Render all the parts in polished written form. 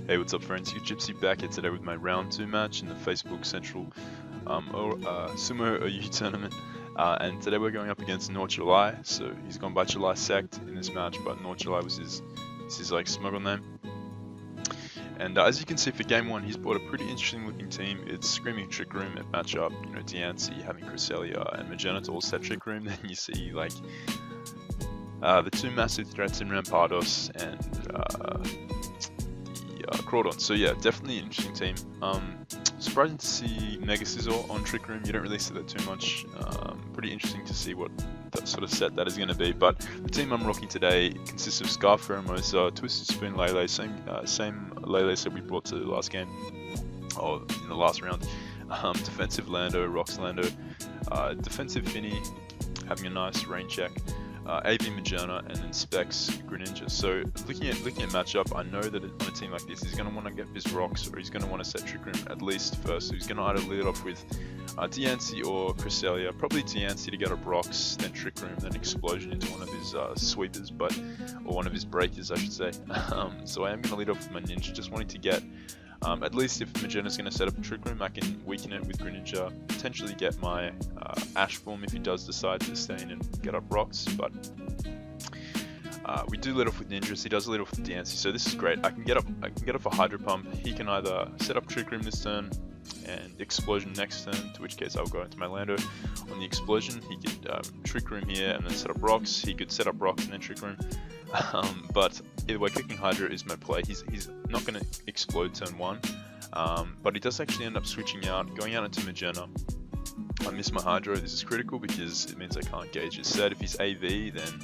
Hey, what's up friends? You Gypsy back here today with my round 2 match in the Facebook Central SUMO OU tournament. And today we're going up against NaughtJuly. So he's gone by July Sect in this match, but NaughtJuly was his like smuggle name. And as you can see for game 1, he's brought a pretty interesting looking team. It's Screaming Trick Room at matchup, you know, Diancie having Cresselia and Magenta to all set Trick Room. Then you see like the two massive threats in Rampardos and Crawdon. So yeah, definitely an interesting team. Surprising to see Mega Scizor on Trick Room. You don't really see that too much. Pretty interesting to see what that sort of set that is going to be. But the team I'm rocking today consists of Scarf, Pheromosa, Twisted Spoon, Lele, same Lele that we brought to the last game, or in the last round. Defensive Lando, Rocks Lando, defensive Finny, having a nice rain check. AB Magenta, and then Specs Greninja. So looking at matchup, I know that on a team like this, he's going to want to get his rocks, or he's going to want to set Trick Room at least first. So he's going to either lead off with Diancie or Cresselia, probably Diancie to get up rocks, then Trick Room, then Explosion into one of his sweepers, or one of his breakers, I should say. So I am going to lead off with my Ninja, just wanting to get at least if Magenta's going to set up a Trick Room, I can weaken it with Greninja, potentially get my Ash form if he does decide to stay in and get up rocks, but we do lead off with Ninjas. He does lead off with Diancie, so this is great. I can get up a Hydro Pump. He can either set up Trick Room this turn and Explosion next turn, to which case I'll go into my Lando. On the Explosion, he could Trick Room here and then set up rocks. He could set up rocks and then Trick Room. But either way, kicking Hydra is my play. He's not going to explode turn 1, but he does actually end up switching out, going out into Magenta. I miss my Hydro. This is critical because it means I can't gauge his set. If he's AV, then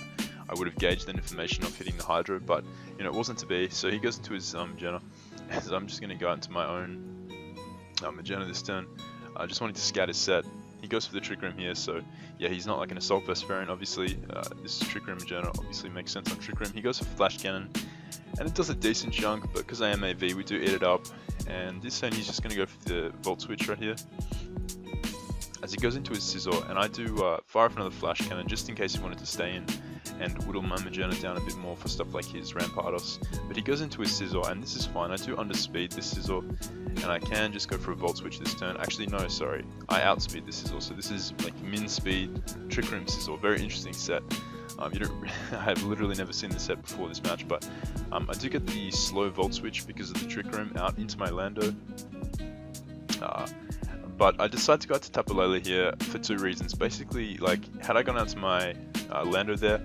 I would have gauged that information of hitting the Hydro, but you know, it wasn't to be. So he goes into his Magenta, so I'm just going to go into my own Magenta this turn. I just wanted to scout his set. He goes for the Trick Room here, so yeah, he's not like an Assault Vest variant, obviously. This is Trick Room Magenta, obviously makes sense on Trick Room. He goes for Flash Cannon, and it does a decent chunk, but because I am AV, we do eat it up. And this turn, he's just going to go for the Volt Switch right here. As he goes into his Scizor, and I do fire off another Flash Cannon, just in case he wanted to stay in and whittle my Magenta down a bit more for stuff like his Rampardos. But he goes into his Scizor, and this is fine. I do underspeed this Scizor, and I can just go for a Volt Switch this turn. Actually, no, sorry. I outspeed this Scizor, so this is like min speed Trick Room Scizor. Very interesting set. I have literally never seen this set before this match, but I do get the slow Volt Switch because of the Trick Room out into my Lando. But I decided to go out to Tapu Lele here for two reasons. Basically, like, had I gone out to my Lando there,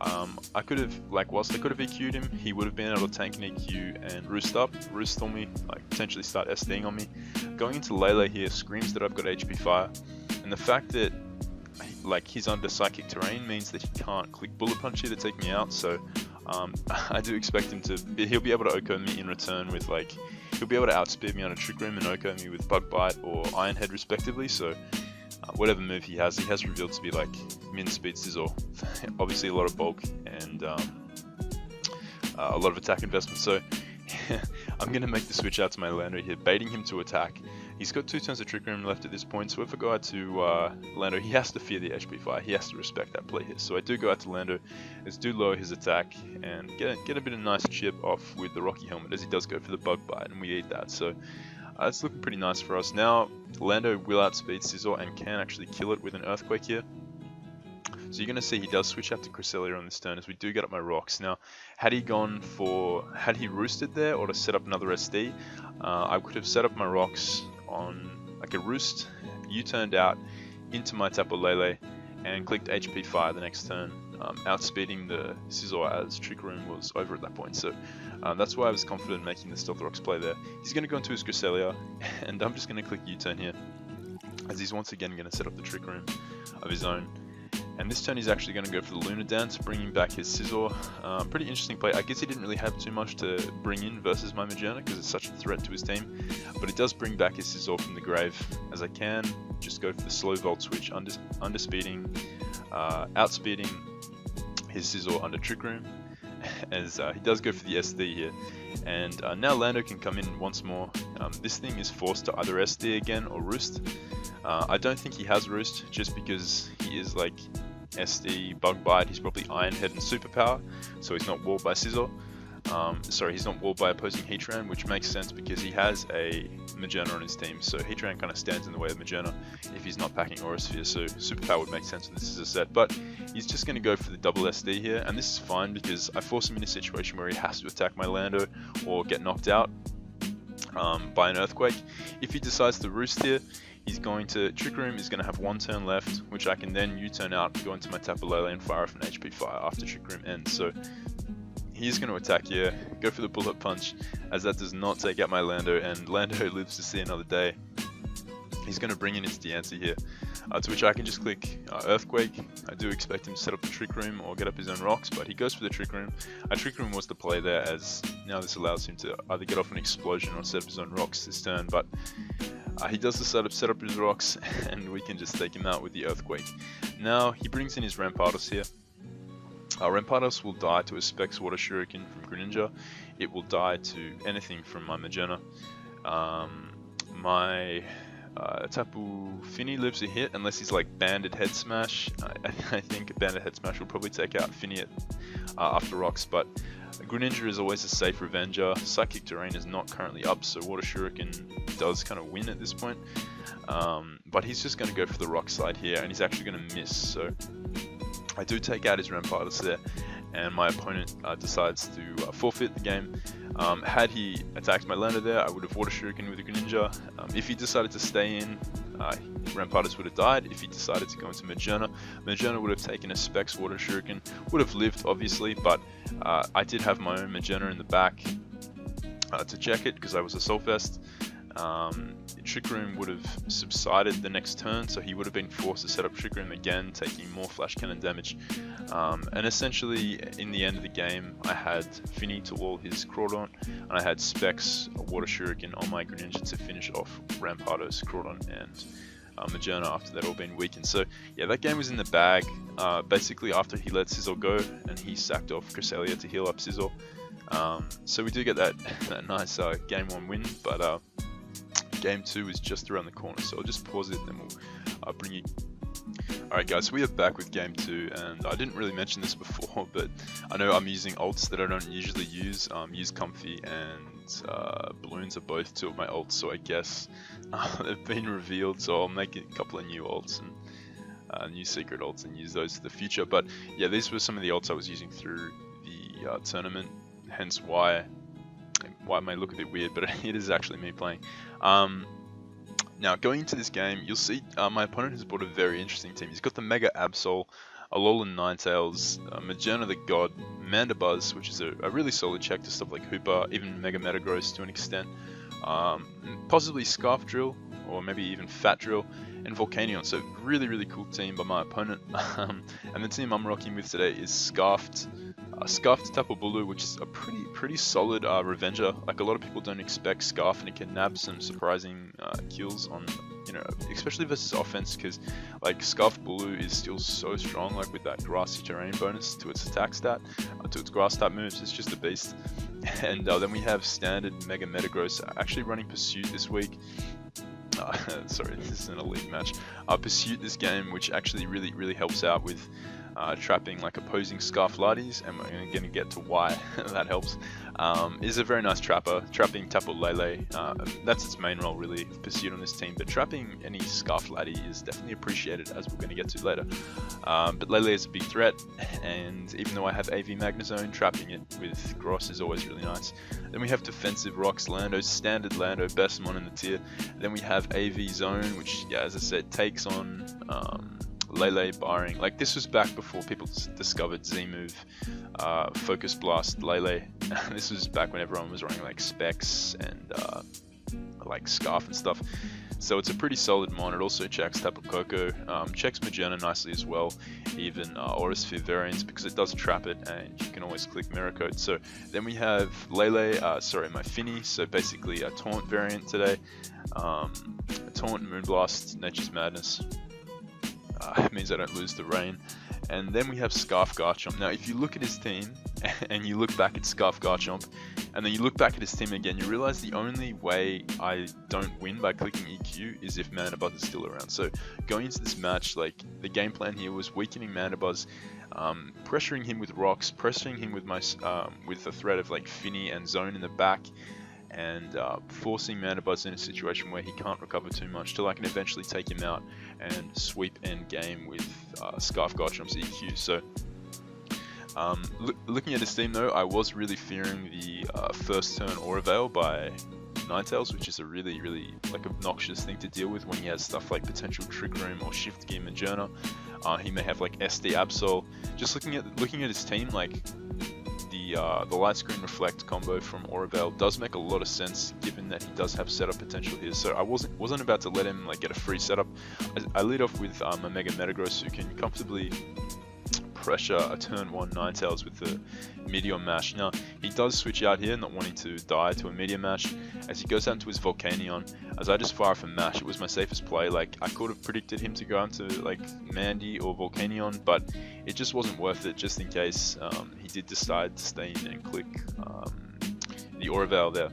I could have, like, whilst I could have EQ'd him, he would have been able to tank an EQ and roost up, roost on me, like, potentially start SDing on me. Going into Lele here screams that I've got HP Fire, and the fact that, like, he's under Psychic Terrain means that he can't click Bullet Punch here to take me out, so I do expect him to, he'll be able to OHKO me in return with, like, he'll be able to outspeed me on a Trick Room and OHKO me with Bug Bite or Iron Head respectively, so whatever move he has revealed to be like min speed Scizor. Obviously a lot of bulk and a lot of attack investment, so I'm going to make the switch out to my Lando here, baiting him to attack. He's got 2 turns of Trick Room left at this point, so if I go out to Lando, he has to fear the HP Fire, he has to respect that play here. So I do go out to Lando, let's do lower his attack, and get a bit of nice chip off with the Rocky Helmet, as he does go for the Bug Bite, and we eat that. So it's looking pretty nice for us. Now, Lando will outspeed Scizor and can actually kill it with an Earthquake here. So you're going to see he does switch out to Cresselia on this turn as we do get up my rocks. Now, had he roosted there or to set up another SD, I could have set up my rocks on like a roost, U-turned out into my Tapu Lele and clicked HP Fire the next turn, outspeeding the Scizor as Trick Room was over at that point. So that's why I was confident in making the Stealth Rocks play there. He's going to go into his Cresselia, and I'm just going to click U-turn here, as he's once again going to set up the Trick Room of his own. And this turn he's actually going to go for the Lunar Dance, bringing back his Scizor. Pretty interesting play. I guess he didn't really have too much to bring in versus my Magenta because it's such a threat to his team. But it does bring back his Scizor from the grave, as I can just go for the slow Volt Switch, underspeeding, outspeeding his Scizor under Trick Room, as he does go for the SD here. And now Lando can come in once more. This thing is forced to either SD again or Roost. I don't think he has Roost, just because he is like SD, Bug Bite, he's probably Iron Head and Superpower, so he's not walled by Scizor. Sorry, he's not walled by opposing Heatran, which makes sense because he has a Magearna on his team, so Heatran kind of stands in the way of Magearna if he's not packing Aura Sphere, so Superpower would make sense when this is a set, but he's just going to go for the double SD here, and this is fine because I force him in a situation where he has to attack my Lando or get knocked out by an Earthquake. If he decides to Roost here, he's going to Trick Room is going to have one turn left, which I can then U-turn out, go into my Tapu Lele and fire off an HP Fire after Trick Room ends, so he's going to attack here, go for the Bullet Punch, as that does not take out my Lando, and Lando lives to see another day. He's going to bring in his Diancie here, to which I can just click Earthquake. I do expect him to set up the Trick Room or get up his own rocks, but he goes for the Trick Room. Trick Room was the play there, as now this allows him to either get off an Explosion or set up his own rocks this turn, but he does decide to set up his rocks, and we can just take him out with the Earthquake. Now he brings in his Rampardos here. Rampardos will die to a Specs Water Shuriken from Greninja. It will die to anything from my Magearna. My Tapu Fini lives a hit unless he's like Banded Head Smash. I think a Banded Head Smash will probably take out Fini after rocks, but Greninja is always a safe Revenger. Psychic Terrain is not currently up, so Water Shuriken does kind of win at this point. But he's just going to go for the rock slide here, and he's actually going to miss, so I do take out his Rampardos there, and my opponent decides to forfeit the game. Had he attacked my Lando there, I would have Water Shuriken with the Greninja. If he decided to stay in, Rampardos would have died. If he decided to go into Magearna, Magearna would have taken a Specs Water Shuriken, would have lived obviously, but I did have my own Magearna in the back to check it because I was a Soul Fest. Trick Room would have subsided the next turn, so he would have been forced to set up Trick Room again, taking more Flash Cannon damage. And essentially, in the end of the game, I had Fini to wall his Crawdon, and I had Specs Water Shuriken on my Greninja to finish off Rampardos, Crawdon, and Magearna after they'd all been weakened. So yeah, that game was in the bag. Basically, after he let Sizzle go, and he sacked off Cresselia to heal up Sizzle. So we do get that nice game 1 win, but game 2 is just around the corner, so I'll just pause it and then we'll bring you. Alright guys, so we are back with game 2, and I didn't really mention this before, but I know I'm using ults that I don't usually use. Use Comfy and Balloons are both 2 of my ults, so I guess they've been revealed, so I'll make a couple of new ults and new secret ults and use those for the future. But yeah, these were some of the ults I was using through the tournament, hence why it may look a bit weird, but it is actually me playing. Now going into this game, you'll see my opponent has brought a very interesting team. He's got the Mega Absol, Alolan Ninetales, Magearna the God, Mandibuzz, which is a really solid check to stuff like Hooper, even Mega Metagross to an extent, possibly Scarf Drill, or maybe even Fat Drill, and Volcanion. So really cool team by my opponent. And the team I'm rocking with today is Scarfed Tapu Bulu, which is a pretty solid Revenger. Like, a lot of people don't expect Scarf, and it can nab some surprising kills on, especially versus offense, because like Scarf Bulu is still so strong, like with that grassy terrain bonus to its attack stat, to its grass type moves. It's just a beast. And then we have standard Mega Metagross actually running Pursuit this week. Sorry, this isn't a league match. Pursuit this game, which actually really helps out with trapping like opposing Scarflatis, and we're going to get to why that helps. Is a very nice trapper, trapping Tapu Lele. That's its main role really, Pursuit on this team, but trapping any Scarflati is definitely appreciated, as we're going to get to later. But Lele is a big threat, and even though I have AV Magnezone, trapping it with Gross is always really nice. Then we have defensive rocks, Lando, standard Lando, best mon in the tier. Then we have AV Zone, which, yeah, as I said, takes on Lele barring. Like, this was back before people discovered Z-Move, Focus Blast, Lele. This was back when everyone was running like Specs and like Scarf and stuff. So it's a pretty solid mon. It also checks Tapu Koko, checks Magearna nicely as well, even Aura Sphere variants, because it does trap it, and you can always click Mirror Coat. So then we have Lele, my Fini, so basically a Taunt variant today. Taunt, Moonblast, Nature's Madness. It means I don't lose the rain. And then we have Scarf Garchomp. Now, if you look at his team, and you look back at Scarf Garchomp, and then you look back at his team again, you realize the only way I don't win by clicking EQ is if Mandibuzz is still around. So going into this match, like, the game plan here was weakening Mandibuzz, pressuring him with rocks, pressuring him with my with the threat of like Finny and Zone in the back, and forcing Mandibuzz in a situation where he can't recover too much till I can eventually take him out and sweep end game with Scarf Garchomp's EQ. So looking at his team though, I was really fearing the first turn Aura Veil by Ninetales, which is a really like obnoxious thing to deal with when he has stuff like potential Trick Room or Shift Gear Magearna. He may have like SD Absol. Just looking at his team, like the Light Screen Reflect combo from Aura Veil does make a lot of sense given that he does have setup potential here. So I wasn't about to let him like get a free setup. I lead off with a Mega Metagross who can comfortably pressure a turn 1 Ninetales with the Meteor Mash. Now, he does switch out here, not wanting to die to a Meteor Mash, as he goes out into his Volcanion. As I just fire off a Mash, it was my safest play. Like, I could have predicted him to go into like Mandy or Volcanion, but it just wasn't worth it, just in case he did decide to stay in and click the Aura Veil there.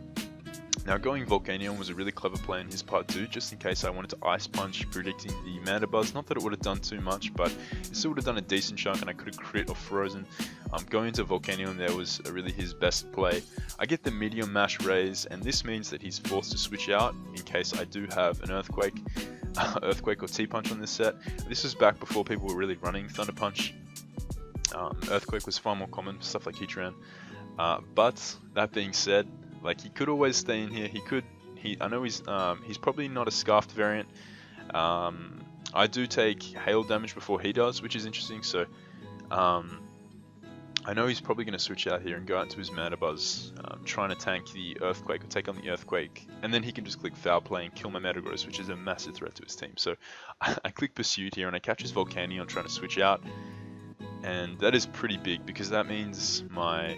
Now, going Volcanion was a really clever play in his part too, just in case I wanted to Ice Punch, predicting the Mandibuzz. Not that it would have done too much, but it still would have done a decent chunk, and I could have crit or frozen. Going into Volcanion there was really his best play. I get the Meteor Mash raise, and this means that he's forced to switch out in case I do have an Earthquake, Earthquake or T-Punch on this set. This was back before people were really running Thunder Punch. Earthquake was far more common for stuff like Heatran. But that being said, like, he could always stay in here. I know he's probably not a Scarfed variant. I do take hail damage before he does, which is interesting. So I know he's probably going to switch out here and go out to his Mandibuzz, trying to tank the Earthquake or take on the Earthquake, and then he can just click Foul Play and kill my Metagross, which is a massive threat to his team. So I click Pursuit here and I catch his Volcanion trying to switch out, and that is pretty big because that means my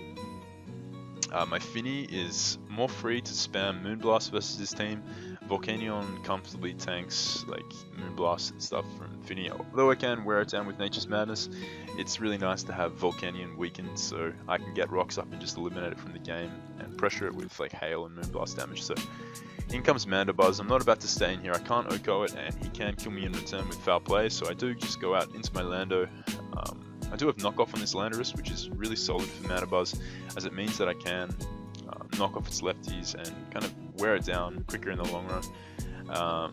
Finny is more free to spam Moonblast versus his team. Volcanion comfortably tanks like Moonblast and stuff from Finny. Although I can wear it down with Nature's Madness, it's really nice to have Volcanion weakened so I can get rocks up and just eliminate it from the game and pressure it with like Hail and Moonblast damage. So in comes Mandibuzz. I'm not about to stay in here. I can't OHKO it, and he can kill me in return with Foul Play, so I do just go out into my Lando. I do have knockoff on this Landorus, which is really solid for Mandibuzz, as it means that I can knock off its lefties and kind of wear it down quicker in the long run,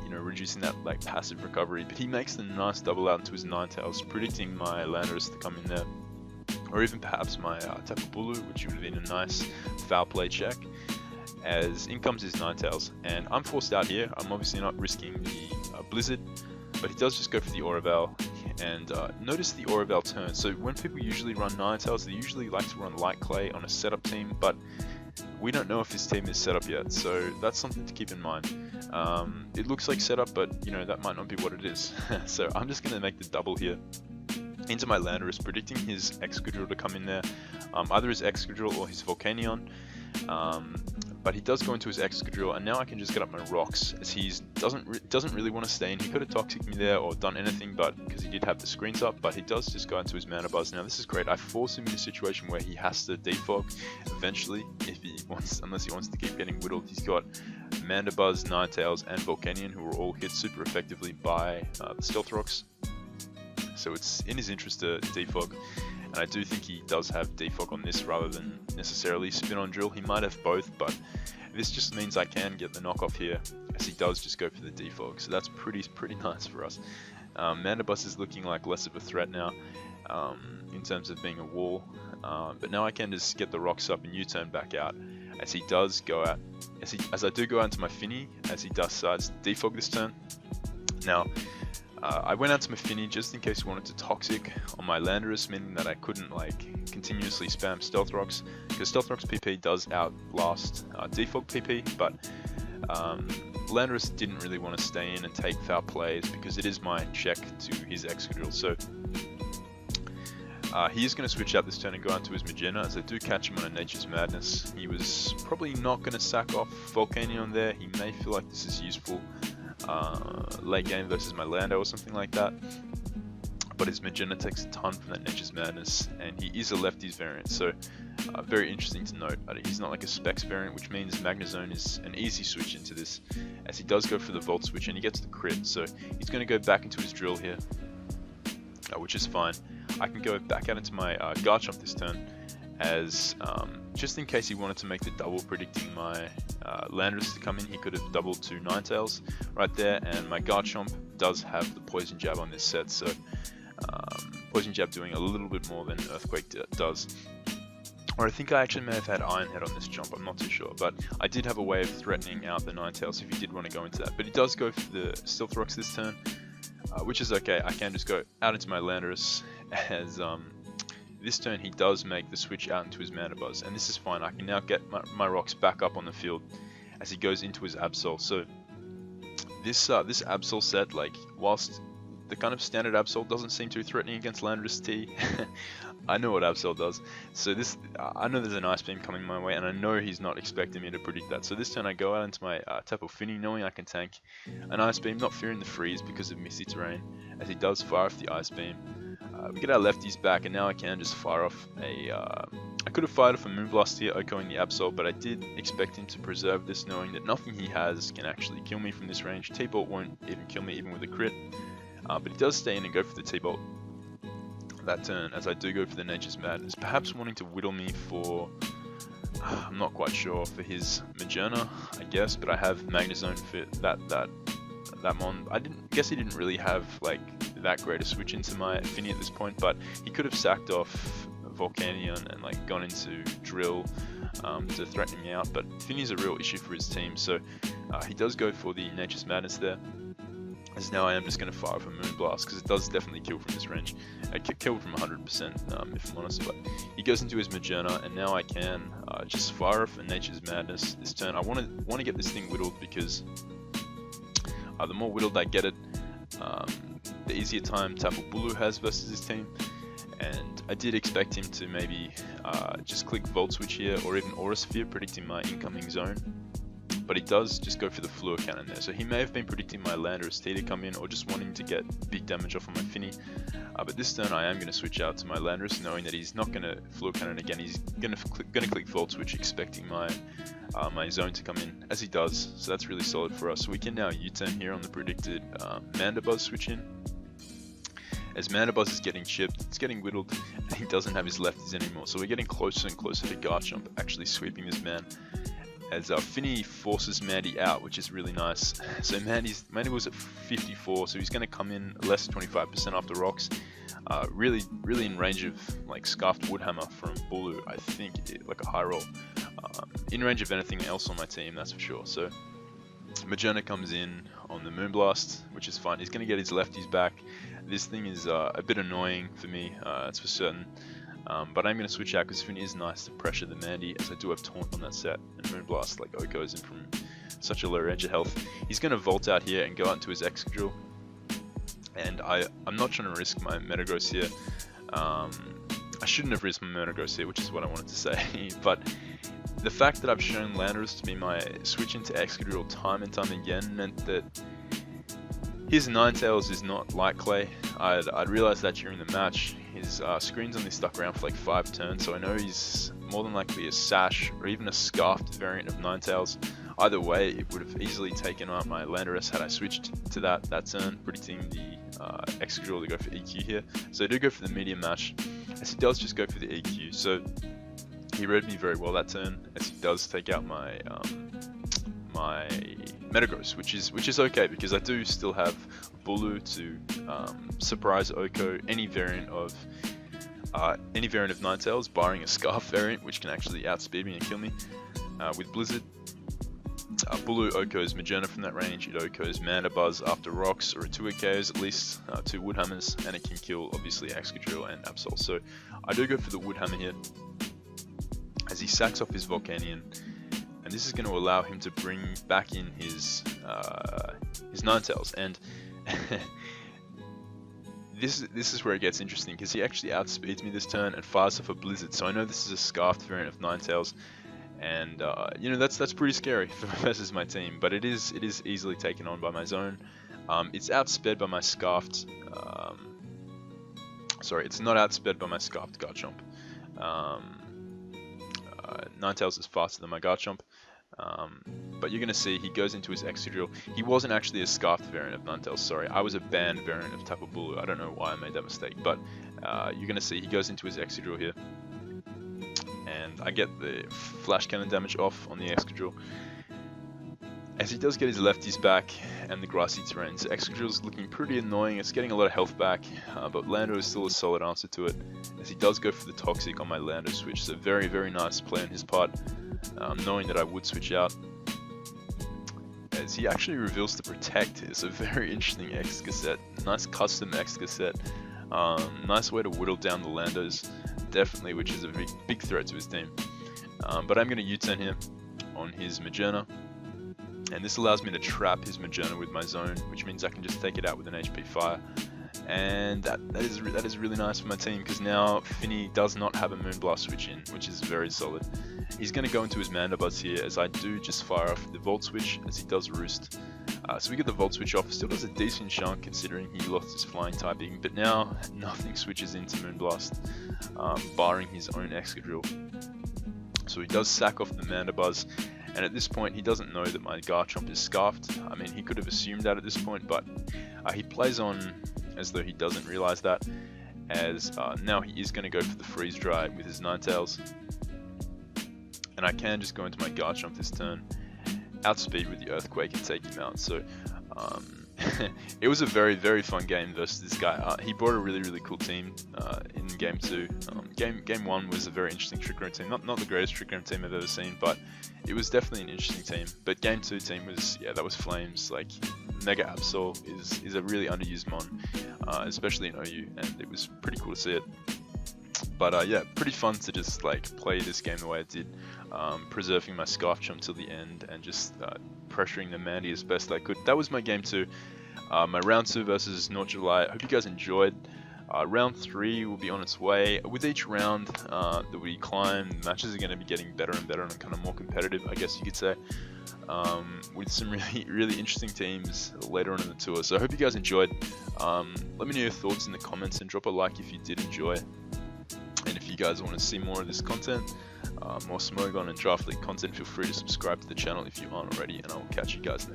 you know, reducing that like passive recovery. But he makes the nice double out into his Ninetales, predicting my Landorus to come in there, or even perhaps my Tapu Bulu, which would have been a nice Foul Play check. As in comes his Ninetales, and I'm forced out here. I'm obviously not risking the Blizzard, but he does just go for the Aura Veil. And notice the Aura Veil turn. So when people usually run Ninetales, they usually like to run Light Clay on a setup team, but we don't know if his team is set up yet, so that's something to keep in mind. It looks like setup, but you know, that might not be what it is. So I'm just going to make the double here into my Landorus, predicting his Excadrill to come in there, either his Excadrill or his Volcanion. But he does go into his Excadrill, and now I can just get up my rocks, as he doesn't really want to stay in. He could have Toxic me there or done anything, but because he did have the screens up, but he does just go into his Mandibuzz. Now this is great. I force him in a situation where he has to defog eventually, if he wants, unless he wants to keep getting whittled. He's got Mandibuzz, Ninetales, and Volcanion, who are all hit super effectively by the Stealth Rocks. So it's in his interest to defog. And I do think he does have defog on this rather than necessarily spin on drill. He might have both, but this just means I can get the knockoff here, as he does just go for the defog. So that's pretty nice for us. Mandibuzz is looking like less of a threat now in terms of being a wall, but now I can just get the rocks up and U-turn back out, as he does go out. As I do go out into my Finny, as he decides to defog this turn. Now, I went out to my Finny just in case he wanted to Toxic on my Landorus, meaning that I couldn't like continuously spam Stealth Rocks, because Stealth Rocks PP does outlast Defog PP, but Landorus didn't really want to stay in and take Foul Plays because it is my check to his Excadrill. So he is going to switch out this turn and go out to his Magearna, as I do catch him on a Nature's Madness. He was probably not going to sack off Volcanion there. He may feel like this is useful late game versus my Lando or something like that. but his Magenta takes a ton from that Nature's Madness, and he is a lefties variant, so very interesting to note. He's not like a Specs variant, which means Magnezone is an easy switch into this, as he does go for the Volt switch and he gets the crit, so he's going to go back into his drill here, which is fine. I can go back out into my Garchomp this turn, as just in case he wanted to make the double predicting my Landorus to come in, he could have doubled to Ninetales right there, and my Garchomp does have the Poison Jab on this set, so Poison Jab doing a little bit more than Earthquake does. Or I think I actually may have had Iron Head on this jump, I'm not too sure, but I did have a way of threatening out the Ninetales if he did want to go into that. But he does go for the Stealth Rocks this turn, which is okay. I can just go out into my Landorus, as this turn he does make the switch out into his Mandibuzz, and this is fine. I can now get my rocks back up on the field as he goes into his Absol. So this Absol set, like, whilst the kind of standard Absol doesn't seem too threatening against Landorus T, I know what Absol does. So this, I know there's an Ice Beam coming my way, and I know he's not expecting me to predict that. So this turn I go out into my Tapu Fini, knowing I can tank an Ice Beam, not fearing the freeze because of Misty Terrain, as he does fire off the Ice Beam. We get our lefties back, and now I can just fire off a... I could have fired off a Moonblast here, echoing the Absol, but I did expect him to preserve this, knowing that nothing he has can actually kill me from this range. T-Bolt won't even kill me, even with a crit. But he does stay in and go for the T-Bolt that turn, as I do go for the Nature's Madness, perhaps wanting to whittle me for... I'm not quite sure, for his Magerna, I guess, but I have Magnezone for that mon. I guess he didn't really have like that great a switch into my Fini at this point, but he could have sacked off Volcanion and like gone into Drill to threaten me out, but Fini's a real issue for his team, so he does go for the Nature's Madness there. As now I am just going to fire off a Moonblast, because it does definitely kill from this range. Kill from 100% if I'm honest, but he goes into his Magerna, and now I can just fire off a Nature's Madness this turn. I want to get this thing whittled, because the more whittled I get it, the easier time Tapu Bulu has versus his team. And I did expect him to maybe just click Volt Switch here, or even Aura Sphere, predicting my incoming zone. But he does just go for the Fluor Cannon there. So he may have been predicting my Landorus T to come in, or just wanting to get big damage off on my Fini. But this turn I am going to switch out to my Landorus, knowing that he's not going to Fluor Cannon again. He's going to click Volt Switch, expecting my my zone to come in, as he does. So that's really solid for us. So we can now U-turn here on the predicted Mandibuzz switch in. As Mandibuzz is getting chipped, it's getting whittled, and he doesn't have his lefties anymore. So we're getting closer and closer to Garchomp actually sweeping this man, as Fini forces Mandy out, which is really nice. So Mandy was at 54, so he's going to come in less 25% after rocks. Really in range of like Scarfed Woodhammer from Bulu, I think, like a high roll. In range of anything else on my team, that's for sure. So Magerna comes in on the Moonblast, which is fine. He's going to get his lefties back. This thing is a bit annoying for me, that's for certain. But I'm going to switch out because Fini is nice to pressure the Mandy, as I do have Taunt on that set, and Moonblast like Oko's in from such a low range of health. He's going to Volt out here and go out into his Excadrill, and I'm not trying to risk my Metagross here. I shouldn't have risked my Metagross here, which is what I wanted to say, but the fact that I've shown Landorus to be my switch into Excadrill time and time again meant that his Ninetales is not like Clay. I'd realized that during the match. His screen's only stuck around for like 5 turns, so I know he's more than likely a Sash or even a Scarfed variant of Ninetales. Either way, it would have easily taken out my Landorus had I switched to that turn, predicting the Excadrill to go for EQ here. So I do go for the medium match, as he does just go for the EQ. So he read me very well that turn, as he does take out my my Metagross, which is okay, because I do still have Bulu to surprise Oko any variant of Ninetales, barring a Scarf variant, which can actually outspeed me and kill me with Blizzard. Bulu Oko's Magerna from that range. It Oko's Mandibuzz after rocks, or 2 KOs at least, 2 Woodhammers, and it can kill obviously Excadrill and Absol. So I do go for the Woodhammer here, as he sacks off his Volcanion. And this is going to allow him to bring back in his Ninetales, and this is where it gets interesting, because he actually outspeeds me this turn and fires off a Blizzard. So I know this is a Scarfed variant of Ninetales, and you know, that's pretty scary versus my team. But it is easily taken on by my zone. It's outsped by my Scarfed Sorry, it's not outsped by my Scarfed Garchomp. Ninetales is faster than my Garchomp. But you're going to see he goes into his Excadrill. He wasn't actually a Scarfed variant of Ninetales, sorry. I was a banned variant of Tapu Bulu. I don't know why I made that mistake, but you're going to see he goes into his Excadrill here. And I get the Flash Cannon damage off on the Excadrill. As he does get his lefties back and the grassy terrain, so Excadrill's looking pretty annoying. It's getting a lot of health back, but Lando is still a solid answer to it, as he does go for the Toxic on my Lando switch. So very, very nice play on his part, knowing that I would switch out. As he actually reveals the Protect. It's a very interesting Exca set, nice custom Exca set. Nice way to whittle down the Landos, definitely, which is a big threat to his team. But I'm going to U-turn here on his Magearna. And this allows me to trap his Magearna with my Zone, which means I can just take it out with an HP Fire. And that is really nice for my team, because now Finny does not have a Moonblast switch in, which is very solid. He's going to go into his Mandibuzz here, as I do just fire off the Volt Switch, as he does Roost. So we get the Volt Switch off. Still does a decent chunk considering he lost his Flying typing, but now nothing switches into Moonblast, barring his own Excadrill. So he does sack off the Mandibuzz. And at this point, he doesn't know that my Garchomp is Scarfed. I mean, he could have assumed that at this point, but he plays on as though he doesn't realize that, as now he is going to go for the Freeze Dry with his Ninetales. And I can just go into my Garchomp this turn, outspeed with the Earthquake and take him out. So it was a very, very fun game versus this guy. He brought a really, really cool team in Game 2. Game 1 was a very interesting Trick Room team. Not the greatest Trick Room team I've ever seen, but it was definitely an interesting team. But Game 2 team was, yeah, that was flames. Like, Mega Absol is a really underused mon, especially in OU, and it was pretty cool to see it. But yeah, pretty fun to just like play this game the way I did, preserving my Scarfchomp till the end and just pressuring the Mandy as best I could. That was my Game 2, my Round 2 versus NaughtJuly. I hope you guys enjoyed. Round 3 will be on its way. With each round that we climb, matches are going to be getting better and better and kind of more competitive, I guess you could say, with some really, really interesting teams later on in the tour. So I hope you guys enjoyed. Let me know your thoughts in the comments and drop a like if you did enjoy. And if you guys want to see more of this content, more Smogon and Draft League content, feel free to subscribe to the channel if you aren't already, and I will catch you guys next time.